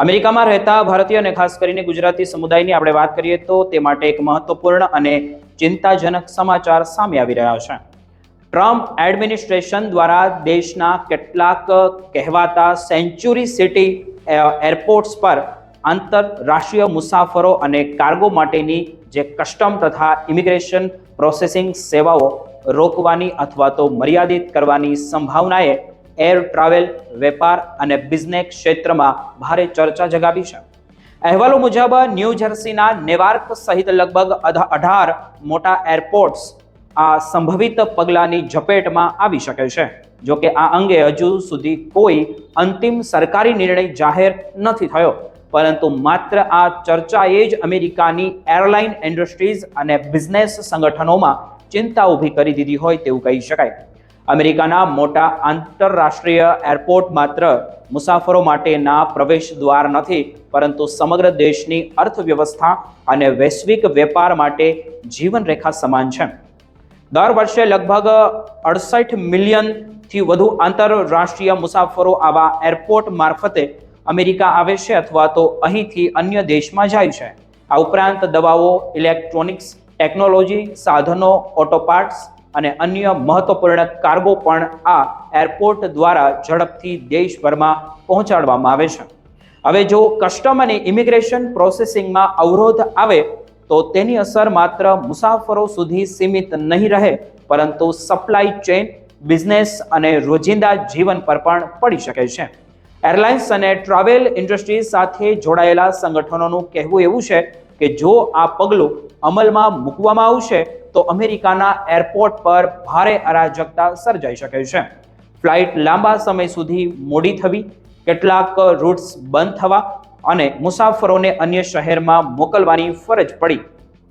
અમેરિકામાં રહેતા ભારતીય અને ખાસ કરીને ગુજરાતી સમુદાયની આપણે વાત કરીએ તો તે માટે એક મહત્વપૂર્ણ અને ચિંતાજનક સમાચાર સામે આવી રહ્યા છે. ટ્રમ્પ એડમિનિસ્ટ્રેશન દ્વારા દેશના કેટલાક કહેવાતા સેન્ચુરી સિટી એરપોર્ટ્સ પર આંતરરાષ્ટ્રીય મુસાફરો અને કાર્ગો માટેની જે કસ્ટમ તથા ઇમિગ્રેશન પ્રોસેસિંગ સેવાઓ રોકવાની અથવા તો મર્યાદિત કરવાની સંભાવનાએ એર ટ્રાવેલ, વેપાર અને બિઝનેસ ક્ષેત્રમાં ભારે ચર્ચા જગાવી છે. અહેવાલો મુજબ ન્યૂ જર્સીના નેવાર્ક સહિત લગભગ 18 મોટા એરપોર્ટ્સ આ સંભવિત પગલાંની ઝપેટમાં આવી શકે છે. જો કે આ અંગે હજુ સુધી કોઈ અંતિમ સરકારી નિર્ણય જાહેર નથી થયો, પરંતુ માત્ર આ ચર્ચાએ જ અમેરિકાની એરલાઇન ઇન્ડસ્ટ્રીઝ અને બિઝનેસ સંગઠનોમાં ચિંતા ઊભી કરી દીધી હોય તેવું કહી શકાય. અમેરિકાના મોટા આંતરરાષ્ટ્રીય એરપોર્ટ માત્ર મુસાફરો માટેના પ્રવેશ દ્વાર નથી, પરંતુ સમગ્ર દેશની અર્થવ્યવસ્થા અને વૈશ્વિક વેપાર માટે જીવનરેખા સમાન છે. દર વર્ષે લગભગ 68 મિલિયનથી વધુ આંતરરાષ્ટ્રીય મુસાફરો આવા એરપોર્ટ મારફતે અમેરિકા આવે છે અથવા તો અહીંથી અન્ય દેશમાં જાય છે. આ ઉપરાંત દવાઓ, ઇલેક્ટ્રોનિક્સ, ટેકનોલોજી, સાધનો, ઓટો પાર્ટ્સ અને અન્ય મહત્વપૂર્ણ કાર્ગો પણ આ એરપોર્ટ દ્વારા ઝડપથી દેશભરમાં પહોંચાડવામાં આવે છે. હવે જો કસ્ટમ અને ઇમિગ્રેશન પ્રોસેસિંગમાં અવરોધ આવે તો તેની અસર માત્ર મુસાફરો સુધી સીમિત નહીં રહે, પરંતુ સપ્લાય ચેઇન, બિઝનેસ અને રોજિંદા જીવન પર પણ પડી શકે છે. એરલાઇન્સ અને ટ્રાવેલ ઇન્ડસ્ટ્રીઝ સાથે જોડાયેલા સંગઠનોનું કહેવું એવું છે કે જો આ પગલું અમલમાં મૂકવામાં આવશે તો અમેરિકાના એરપોર્ટ પર ભારે અરાજકતા સર્જાઈ શકે છે. ફ્લાઇટ લાંબા સમય સુધી મોડી થવી, કેટલાક રૂટ્સ બંધ થવા અને મુસાફરોને અન્ય શહેરમાં મોકલવાની ફરજ પડી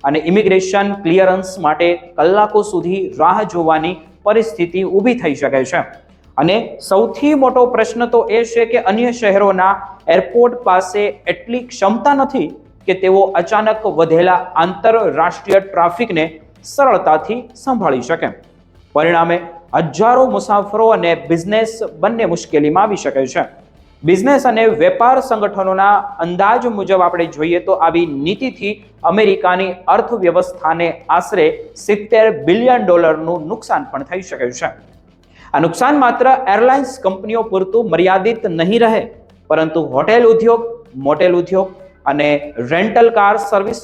અને ઇમિગ્રેશન ક્લિયરન્સ માટે કલાકો સુધી રાહ જોવાની પરિસ્થિતિ ઊભી થઈ શકે છે. અને સૌથી મોટો પ્રશ્ન તો એ છે કે અન્ય શહેરોના એરપોર્ટ પાસે એટલી ક્ષમતા નથી કે તેઓ અચાનક વધેલા આંતરરાષ્ટ્રીય ટ્રાફિકને સરળતાથી સંભાળી શકે. પરિણામે હજારો મુસાફરો અને બિઝનેસ બંને મુશ્કેલીમાં આવી શકે છે. બિઝનેસ અને વેપાર સંગઠનોના અંદાજ મુજબ આપણે જોઈએ તો આવી નીતિથી અમેરિકાની અર્થવ્યવસ્થાને આશરે $70 બિલિયન નુકસાન પણ થઈ શકે છે. આ નુકસાન માત્ર એરલાઇન્સ કંપનીઓ પૂરતું મર્યાદિત નહીં રહે, પરંતુ હોટેલ ઉદ્યોગ, મોટેલ ઉદ્યોગ અને રેન્ટલ કાર સર્વિસ,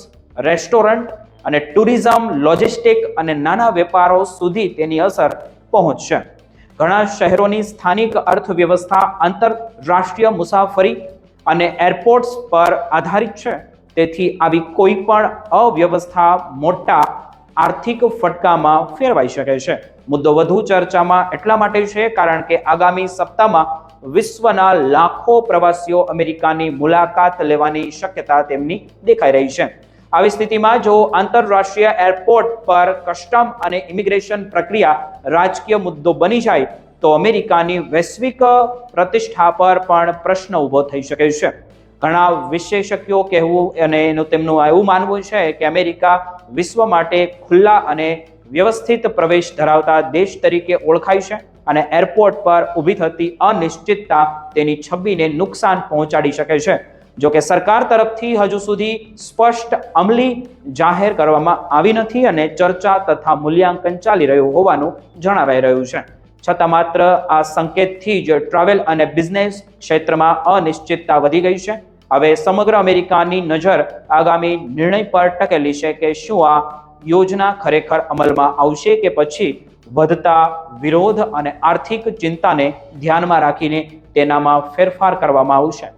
રેસ્ટોરન્ટ અને ટુરિઝમ, લોજિસ્ટિક અને નાના વેપારો સુધી તેની અસર પહોંચશે. ઘણા શહેરોની સ્થાનિક અર્થવ્યવસ્થા આંતરરાષ્ટ્રીય મુસાફરી અને એરપોર્ટ્સ પર આધારિત છે. તેથી આવી કોઈ પણ અવ્યવસ્થા મોટા આર્થિક ફટકામાં ફેરવાઈ શકે છે. મુદ્દો વધુ ચર્ચામાં એટલા માટે છે કારણ કે આગામી સપ્તાહમાં વિશ્વના લાખો પ્રવાસીઓ અમેરિકાની મુલાકાત લેવાની શક્યતા તેમની દેખાઈ રહી છે. આવી સ્થિતિમાં જો આંતરરાષ્ટ્રીય એરપોર્ટ પર કસ્ટમ અને ઇમિગ્રેશન પ્રક્રિયા રાજકીય મુદ્દો બની જાય તો અમેરિકાની વૈશ્વિક પ્રતિષ્ઠા પર પણ પ્રશ્ન ઊભો થઈ શકે છે. ઘણા વિશેષજ્ઞો કહેવું અને તેમનું એવું માનવું છે કે અમેરિકા વિશ્વ માટે ખુલ્લા અને વ્યવસ્થિત પ્રવેશ ધરાવતા દેશ તરીકે ઓળખાય છે અને એરપોર્ટ પર ઊભી થતી અનિશ્ચિતતા તેની છબીને નુકસાન પહોંચાડી શકે છે. જો કે સરકાર તરફથી હજુ સુધી સ્પષ્ટ અમલી જાહેર કરવામાં આવી નથી અને ચર્ચા તથા મૂલ્યાંકન ચાલી રહ્યું હોવાનું જણાવાઈ રહ્યું છે. છતાં માત્ર આ સંકેતથી જ ટ્રાવેલ અને બિઝનેસ ક્ષેત્રમાં અનિશ્ચિતતા વધી ગઈ છે. હવે સમગ્ર અમેરિકાની નજર આગામી નિર્ણય પર ટકેલી છે કે શું આ યોજના ખરેખર અમલમાં આવશે કે પછી વધતા વિરોધ અને આર્થિક ચિંતાને ધ્યાનમાં રાખીને તેનામાં ફેરફાર કરવામાં આવશે.